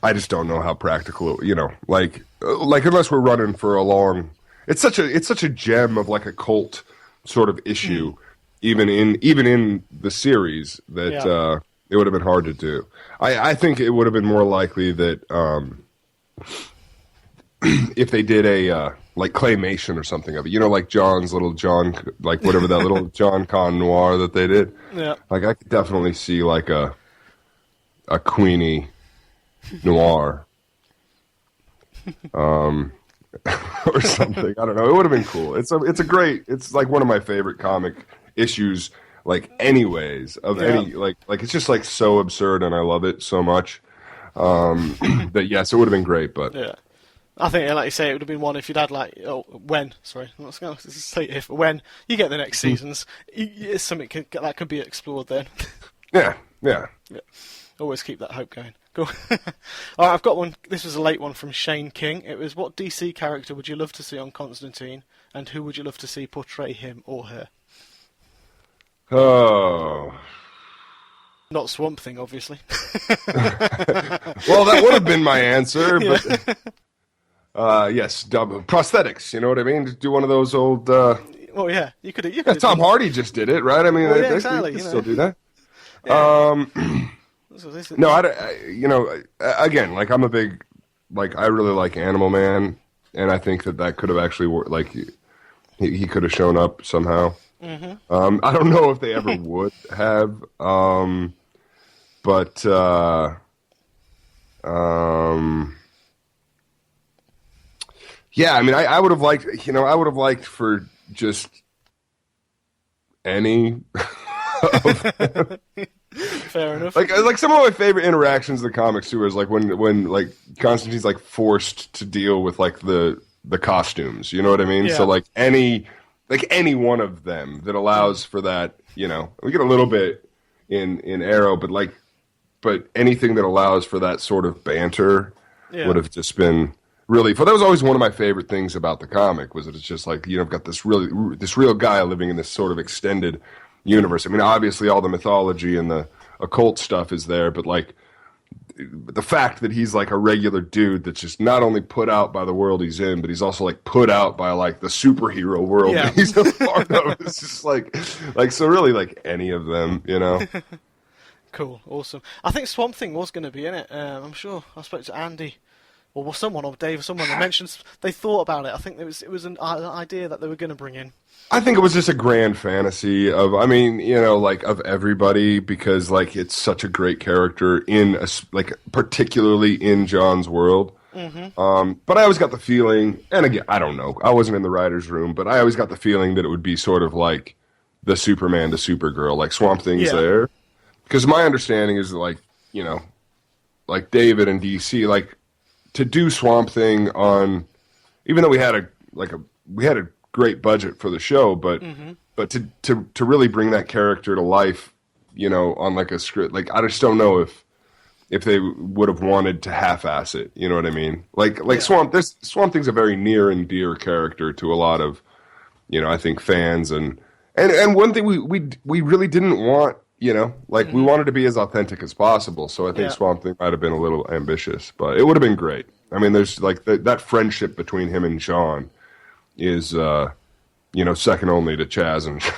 I just don't know how practical. Like unless we're running for a long. It's such a gem of like a cult sort of issue, even in the series that it would have been hard to do. I think it would have been more likely that if they did a like claymation or something of it, like John's little John, like whatever that little John Con noir that they did. Yeah, like I could definitely see like a Queenie noir. Or something. I don't know. It would have been cool. It's like one of my favorite comic issues, like anyways, of any like it's just like so absurd, and I love it so much. That yes, it would have been great, but yeah. I think, like you say, it would have been one if you'd had when you get the next seasons, it's something that could be explored then. Yeah. Always keep that hope going. Cool. All right, I've got one. This was a late one from Shane King. It was, what DC character would you love to see on Constantine, and who would you love to see portray him or her? Oh. Not Swamp Thing, obviously. Well, that would have been my answer, but yes, prosthetics. You know what I mean? Just do one of those old. Well, yeah, you could. Tom Hardy just did it, right? I mean, exactly. You can still do that. Yeah. No, again, like I'm a big, like I really like Animal Man, and I think that could have actually worked. Like he could have shown up somehow. I don't know if they ever would have, but yeah. I mean, I would have liked, for just any. Fair enough. Like some of my favorite interactions in the comics too is like when like Constantine's like forced to deal with like the costumes. You know what I mean? Yeah. So like any one of them that allows for that. We get a little bit in Arrow, but anything that allows for that sort of banter would have just been really. That was always one of my favorite things about the comic, was that it's just like I've got this real guy living in this sort of extended universe. I mean, obviously all the mythology and the occult stuff is there, but like the fact that he's like a regular dude that's just not only put out by the world he's in, but he's also like put out by like the superhero world that he's a part of. It's just like so really like any of them, Cool, awesome. I think Swamp Thing was going to be in it. I'm sure. I spoke to Andy. Or someone, or Dave, or someone that mentioned they thought about it. I think it was an idea that they were going to bring in. I think it was just a grand fantasy of, of everybody, because like it's such a great character particularly in John's world. But I always got the feeling, and again, I don't know, I wasn't in the writer's room, but I always got the feeling that it would be sort of like the Superman to Supergirl, like Swamp Thing's there. Because my understanding is that like David and DC, like, to do Swamp Thing on, even though we had a great budget for the show, but but to really bring that character to life, on like a script, like I just don't know if they would have wanted to half-ass it. You know what I mean? Like Swamp Thing's a very near and dear character to a lot of, I think fans and one thing we really didn't want, we wanted to be as authentic as possible. So I think Swamp Thing might have been a little ambitious, but it would have been great. I mean, there's like that friendship between him and Sean is, second only to Chaz and Sean.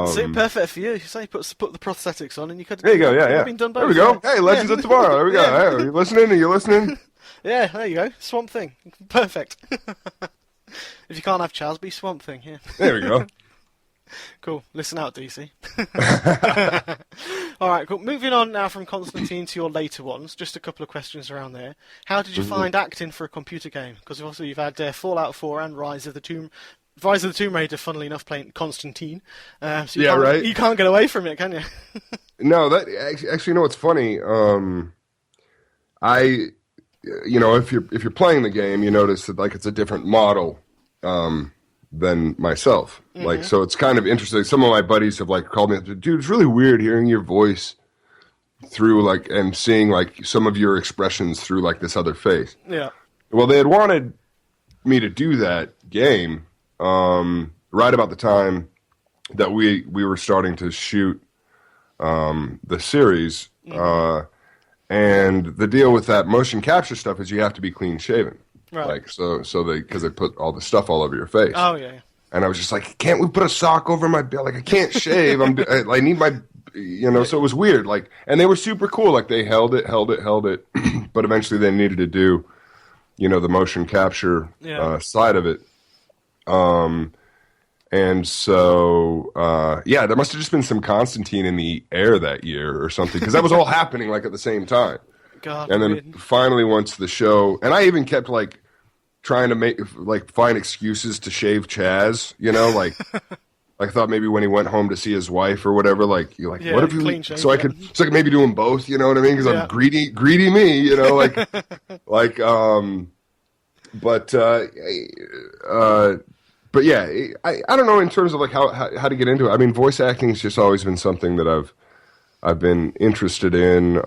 See, perfect for you. You say put the prosthetics on, and you could. There you go. Yeah. Been done both, there we go. Hey, Legends of Tomorrow. There we go. Hey, are you listening? Are you listening? Yeah, there you go. Swamp Thing. Perfect. If you can't have Chaz, be Swamp Thing. Yeah. There we go. Cool. Listen out, DC. All right, cool. Moving on now from Constantine to your later ones. Just a couple of questions around there. How did you find acting for a computer game? Because also you've had Fallout 4 and Rise of the Tomb Raider, funnily enough, playing Constantine. So you can't get away from it, can you? No, that actually, what's funny? If you're playing the game, you notice that like it's a different model than myself. Like, so it's kind of interesting. Some of my buddies have like called me, dude, it's really weird hearing your voice through like and seeing like some of your expressions through like this other face. Yeah. Well, they had wanted me to do that game right about the time that we were starting to shoot the series. And the deal with that motion capture stuff is you have to be clean shaven. Right. Like because they put all the stuff all over your face. Oh yeah. And I was just like, can't we put a sock over my belly? Like I can't shave. I need my, So it was weird. Like, and they were super cool. Like they held it, but eventually they needed to do, the motion capture side of it. And so there must have just been some Constantine in the air that year or something because that was all happening like at the same time. God, and then finally, once the show, and I even kept like trying to find excuses to shave Chaz, like I thought maybe when he went home to see his wife or whatever, like you're like, what if you? So I could maybe do them both, you know what I mean? Because I'm greedy me, But yeah, I don't know in terms of like how to get into it. I mean, voice acting has just always been something that I've been interested in.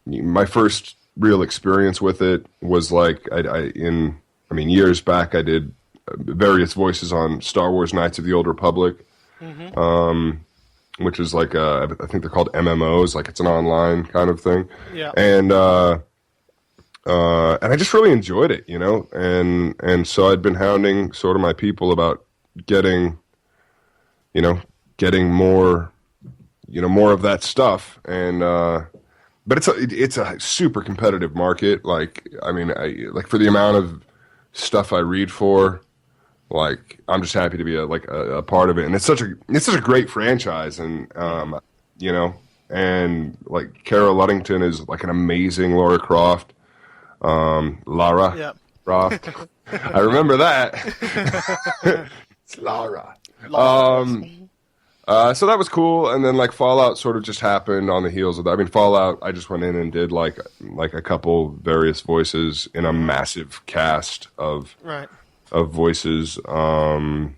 My first real experience with it was like years back. I did various voices on Star Wars: Knights of the Old Republic, which is like I think they're called MMOs, like it's an online kind of thing. Yeah, and I just really enjoyed it, and so I'd been hounding sort of my people about getting more, more of that stuff. And, but it's a super competitive market. Like, I mean, for the amount of stuff I read for, like, I'm just happy to be a part of it. And it's such a great franchise. And, and like Cara Ludington is like an amazing Lara Croft. Lara Croft. I remember that. It's Lara. So that was cool, and then like Fallout sort of just happened on the heels of that. I mean, Fallout, I just went in and did like a couple various voices in a massive cast of voices. And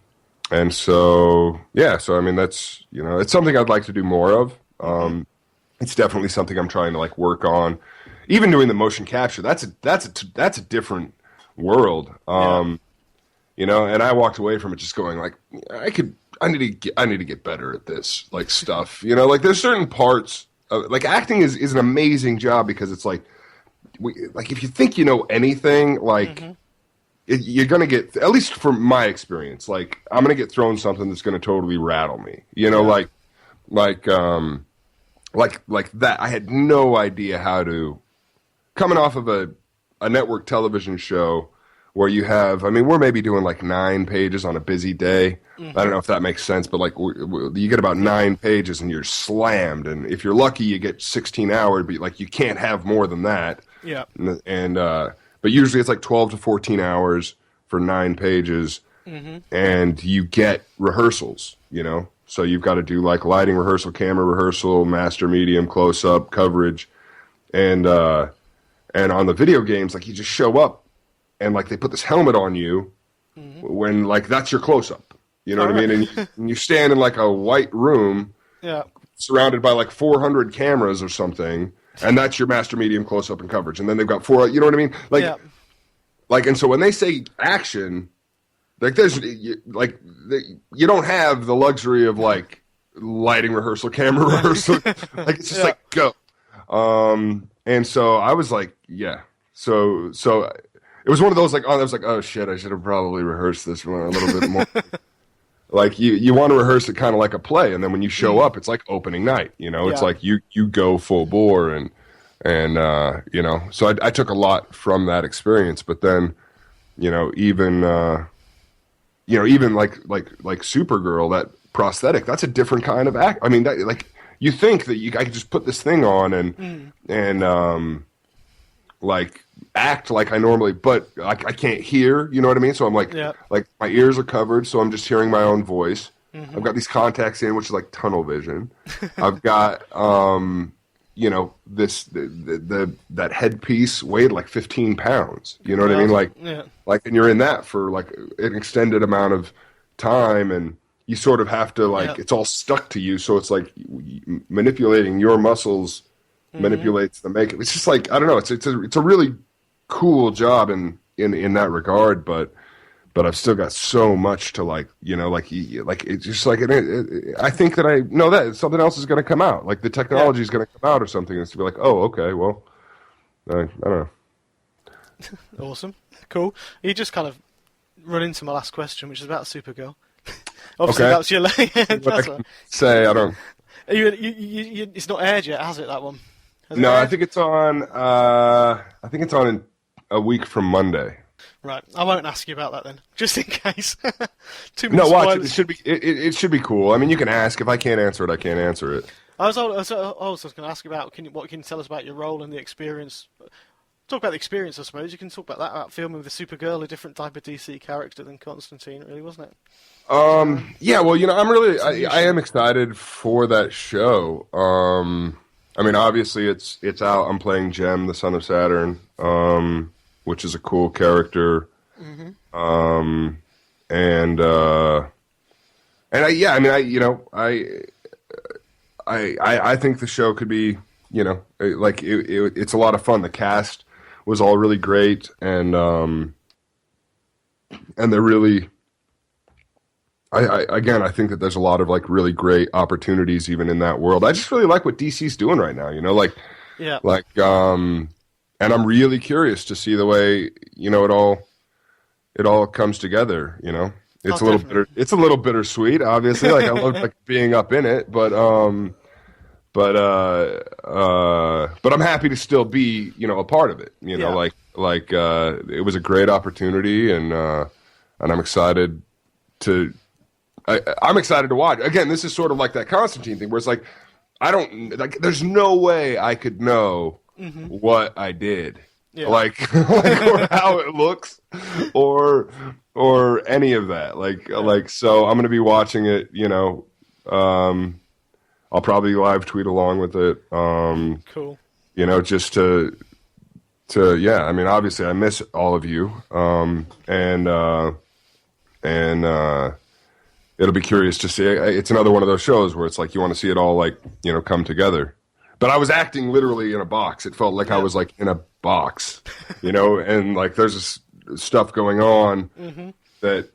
so I mean, that's it's something I'd like to do more of. It's definitely something I'm trying to like work on. Even doing the motion capture, that's a different world. And I walked away from it just going like, I need to get better at this like stuff. Like there's certain parts of, like acting is an amazing job because it's like if you think you know anything, like you're gonna get, at least from my experience, like I'm gonna get thrown something that's gonna totally rattle me. Like that. I had no idea how to. Coming off of a network television show where you have, I mean, we're maybe doing like 9 pages on a busy day. I don't know if that makes sense, but like you get about 9 pages and you're slammed. And if you're lucky, you get 16 hours, but like you can't have more than that. Yeah. And but usually it's like 12 to 14 hours for 9 pages, and you get rehearsals. So you've got to do like lighting rehearsal, camera rehearsal, master, medium, close up, coverage, and on the video games, like you just show up and like they put this helmet on you when like that's your close up. You know what I mean? And you stand in like a white room, surrounded by like 400 cameras or something, and that's your master medium close up and coverage. And then they've got four. You know what I mean? Like, and so when they say action, like you don't have the luxury of like lighting rehearsal, camera rehearsal. Like it's just like go. And so I was like, So it was one of those like, I was like, oh shit, I should have probably rehearsed this one a little bit more. Like you want to rehearse it kind of like a play, and then when you show up, it's like opening night. You know, it's like you go full bore, and you know, so I took a lot from that experience. But then, you know, even like Supergirl, that prosthetic, that's a different kind of act. I mean, that like you think that I could just put this thing on and like act like I normally, but I can't hear, you know what I mean? So I'm like my ears are covered, so I'm just hearing my own voice. I've got these contacts in, which is like tunnel vision. I've got, you know, that headpiece weighed like 15 pounds, you know what I mean? Like, and you're in that for like an extended amount of time, and you sort of have to like, it's all stuck to you. So it's like manipulating your muscles manipulates the makeup. It's just like, I don't know. It's a really cool job in that regard, but I've still got so much to like, you know, like it's just like I think that I know that something else is going to come out, like the technology is going to come out or something. It's to be like, oh, okay, well, I don't know. Awesome, cool. You just kind of run into my last question, which is about Supergirl. Obviously, that's your say. I don't. It's not aired yet, has it? That one. No, I think it's on. I think it's on in a week from Monday. Right, I won't ask you about that then, just in case. No, watch it. It should be. It should be cool. I mean, you can ask. If I can't answer it, I can't answer it. I was also going to ask you about what can you tell us about your role and the experience. Talk about the experience, I suppose. You can talk about that about filming with Supergirl, a different type of DC character than Constantine, really, wasn't it? Yeah. Well, you know, I am excited for that show. I mean, obviously, it's out. I'm playing Gem, the son of Saturn, which is a cool character. And I think the show could be, you know, it's a lot of fun. The cast was all really great, and they're really. I think that there's a lot of like really great opportunities even in that world. I just really like what DC's doing right now, you know, and I'm really curious to see the way, you know, it all comes together, you know. It's a little bittersweet, obviously. Like I love like being up in it, but I'm happy to still be, you know, a part of it, you know, it was a great opportunity, and I'm excited to I'm excited to watch. Again, this is sort of like that Constantine thing where it's like, there's no way I could know what I did. Yeah. Like or how it looks or any of that. So I'm going to be watching it, you know, I'll probably live tweet along with it. Cool. You know, just to I mean, obviously I miss all of you. It'll be curious to see. It's another one of those shows where it's like you want to see it all, like, you know, come together. But I was acting literally in a box. It felt like I was like in a box, you know, and like there's this stuff going on that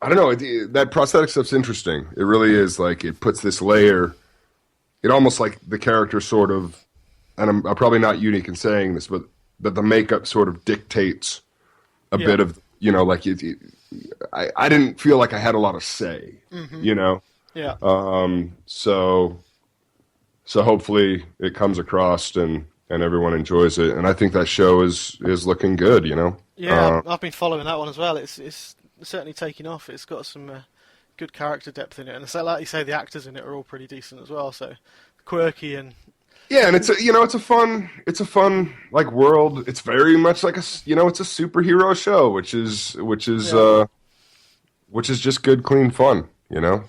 I don't know. That prosthetic stuff's interesting. It really is. Like it puts this layer. It almost like the character sort of, and I'm probably not unique in saying this, but the makeup sort of dictates a bit of, you know, like I didn't feel like I had a lot of say, you know? Yeah. So hopefully it comes across and everyone enjoys it. And I think that show is looking good, you know? Yeah, I've been following that one as well. It's certainly taking off. It's got some good character depth in it. And so, like you say, the actors in it are all pretty decent as well. So quirky and... Yeah, and it's a fun like world. It's very much like it's a superhero show, which is just good, clean fun, you know.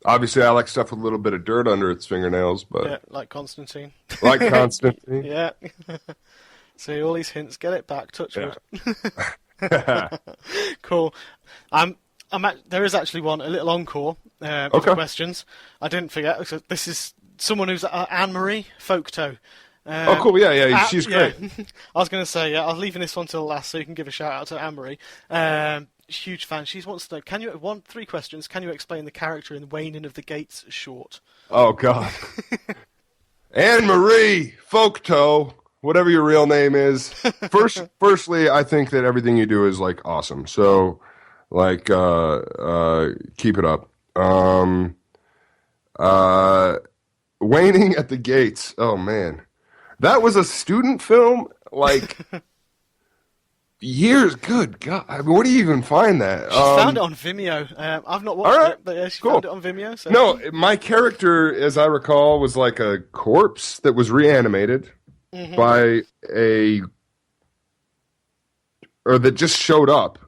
Obviously, I like stuff with a little bit of dirt under its fingernails, but like Constantine. Like Constantine. Yeah. See all these hints. Get it back. Touch wood. Cool. There is actually a little encore of Okay. questions. I didn't forget. So this is someone who's Anne-Marie Folktoe. Oh, cool. Yeah. She's great. I was going to say, I was leaving this one till last so you can give a shout out to Anne-Marie. Huge fan. She wants to know, three questions. Can you explain the character in Waning of the Gates short? Oh, God. Anne-Marie Folktoe, whatever your real name is. Firstly, I think that everything you do is, like, awesome. So, like, keep it up. Waning at the Gates. Oh, man. That was a student film, like... Years, good God! I mean, where do you even find that? She found it on Vimeo. I've not watched it, but yeah, she found it on Vimeo. So. No, my character, as I recall, was like a corpse that was reanimated by or that just showed up.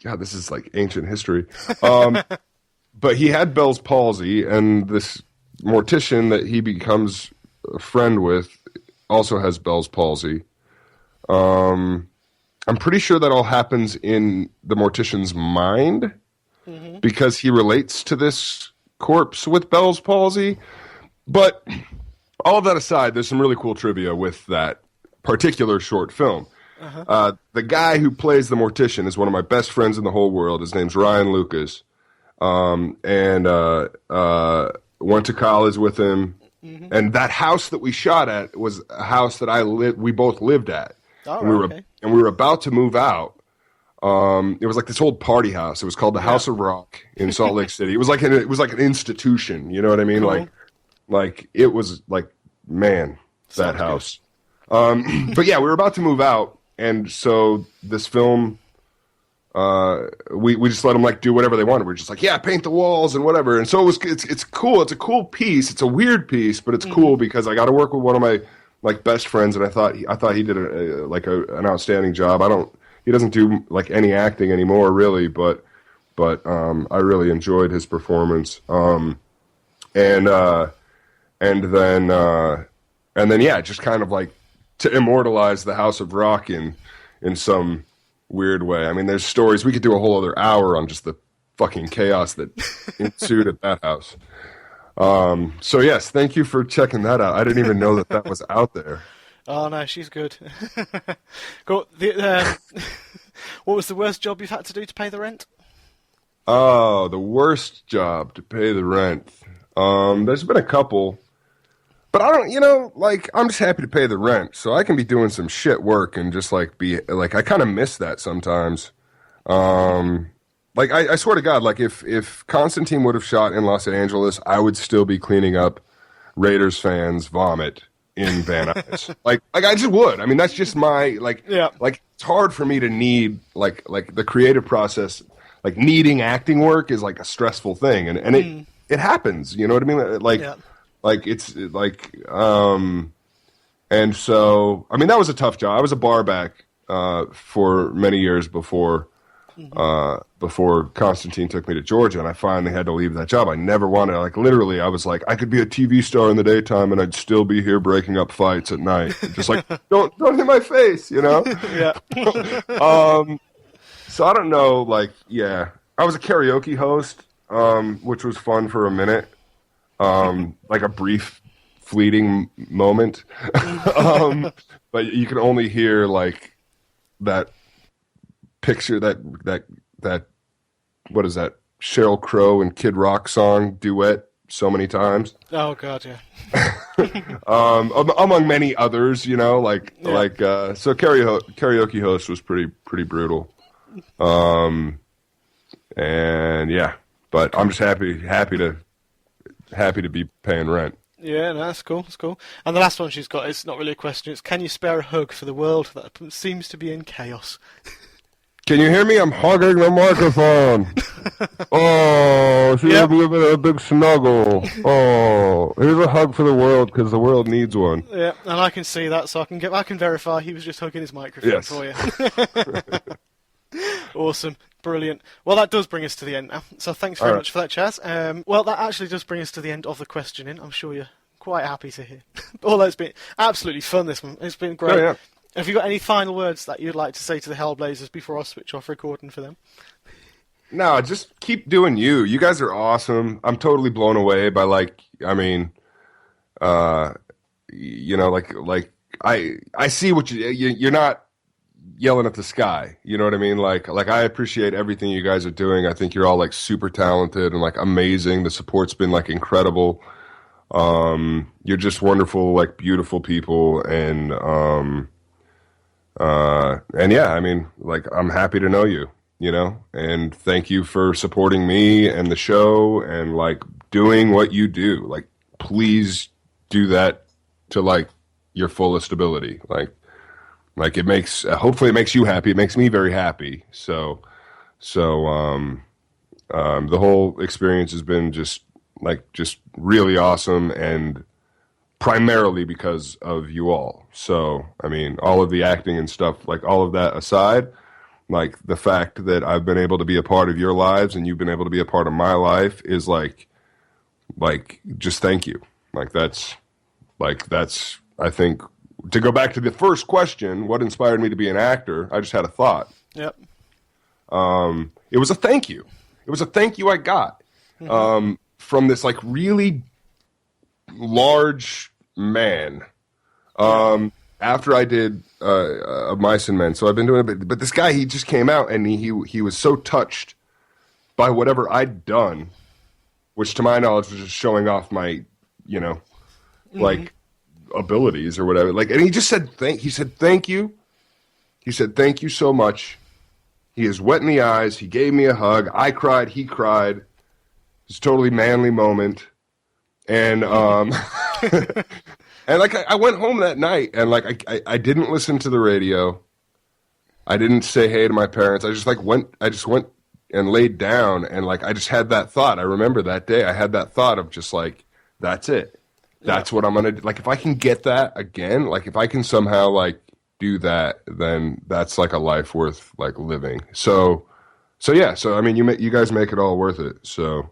God, this is like ancient history. But he had Bell's palsy, and this mortician that he becomes a friend with also has Bell's palsy. I'm pretty sure that all happens in the mortician's mind because he relates to this corpse with Bell's palsy. But all of that aside, there's some really cool trivia with that particular short film. The guy who plays the mortician is one of my best friends in the whole world. His name's Ryan Lucas. And went to college with him. And that house that we shot at was a house that we both lived at. And we were about to move out. It was like this old party house. It was called the House of Rock in Salt Lake City. It was like an institution. You know what I mean? Cool. Like it was like, man, that house. But yeah, we were about to move out, and so this film, we just let them like do whatever they wanted. We were just like, yeah, paint the walls and whatever. And so it's cool. It's a cool piece. It's a weird piece, but it's cool because I got to work with one of my like best friends, and I thought he did an outstanding job. He doesn't do like any acting anymore, really, but I really enjoyed his performance. And then yeah, just kind of like to immortalize the House of Rock in some weird way. I mean, there's stories we could do a whole other hour on just the fucking chaos that ensued at that house. So yes, thank you for checking that out. I didn't even know that was out there. Oh no, she's good. Cool. What was the worst job you've had to do to pay the rent? Oh, the worst job to pay the rent. There's been a couple, but I don't, I'm just happy to pay the rent, so I can be doing some shit work and just like be like, I kind of miss that sometimes. Like, I swear to God, like, if Constantine would have shot in Los Angeles, I would still be cleaning up Raiders fans' vomit in Van Nuys. like, I just would. I mean, that's just my, like, it's hard for me to need, like the creative process, like, needing acting work is, like, a stressful thing. And it happens, you know what I mean? Like, it's, like, and so, I mean, that was a tough job. I was a bar back for many years before Constantine took me to Georgia, and I finally had to leave that job. I never wanted, like, literally, I was like, I could be a TV star in the daytime, and I'd still be here breaking up fights at night. Just like, don't hit my face, you know? Yeah. So I don't know, like, yeah. I was a karaoke host, which was fun for a minute. Like a brief, fleeting moment. But you can only hear, like, that picture, that what is that, Sheryl Crow and Kid Rock song duet so many times. Oh God, yeah. Among many others, so karaoke host was pretty brutal. And yeah, but I'm just happy to be paying rent. Yeah, no, that's cool. That's cool. And the last one she's got, it's not really a question. It's, can you spare a hug for the world that seems to be in chaos? Can you hear me? I'm hugging the microphone. Oh, she's giving it a big snuggle. Oh, here's a hug for the world because the world needs one. Yeah, and I can see that, so I can verify he was just hugging his microphone for you. Awesome. Brilliant. Well, that does bring us to the end now. So thanks very much for that, Chaz. Well, that actually does bring us to the end of the questioning. I'm sure you're quite happy to hear. Although it's been absolutely fun, this one. It's been great. Have you got any final words that you'd like to say to the Hellblazers before I switch off recording for them? No, just keep doing you. You guys are awesome. I'm totally blown away by I see what you're not yelling at the sky. You know what I mean? Like I appreciate everything you guys are doing. I think you're all like super talented and like amazing. The support's been like incredible. You're just wonderful, like beautiful people, and yeah, I mean, like I'm happy to know you. And thank you for supporting me and the show and like doing what you do. Like, please do that to like your fullest ability. Like it makes, hopefully it makes you happy. It makes me very happy. So, the whole experience has been just really awesome, and primarily because of you all. So, I mean, all of the acting and stuff, like all of that aside, like the fact that I've been able to be a part of your lives and you've been able to be a part of my life is like just thank you. That's I think, to go back to the first question, what inspired me to be an actor? I just had a thought. Yep. It was a thank you. It was a thank you I got from this like really large man. After I did Mice and Men, so I've been doing it, but this guy, he just came out and he was so touched by whatever I'd done, which to my knowledge was just showing off my, like abilities or whatever. Like, and he just said thank you. He said thank you so much. He is wet in the eyes. He gave me a hug. I cried. He cried. It was a totally manly moment, and And like I went home that night, and like I didn't listen to the radio. I didn't say hey to my parents. I just went and laid down, and like I just had that thought. I remember that day I had that thought of just like, that's it. That's what I'm gonna do. Like if I can get that again, like if I can somehow like do that, then that's like a life worth like living. So yeah. So I mean, you guys make it all worth it. So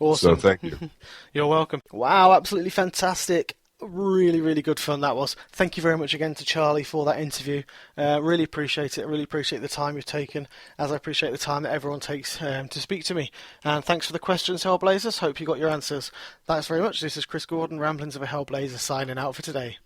awesome. So thank you. You're welcome. Wow, absolutely fantastic. Really, really good fun that was. Thank you very much again to Charlie for that interview. Really appreciate it. Really appreciate the time you've taken, as I appreciate the time that everyone takes to speak to me. And thanks for the questions, Hellblazers. Hope you got your answers. Thanks very much. This is Chris Gordon, Ramblings of a Hellblazer, signing out for today.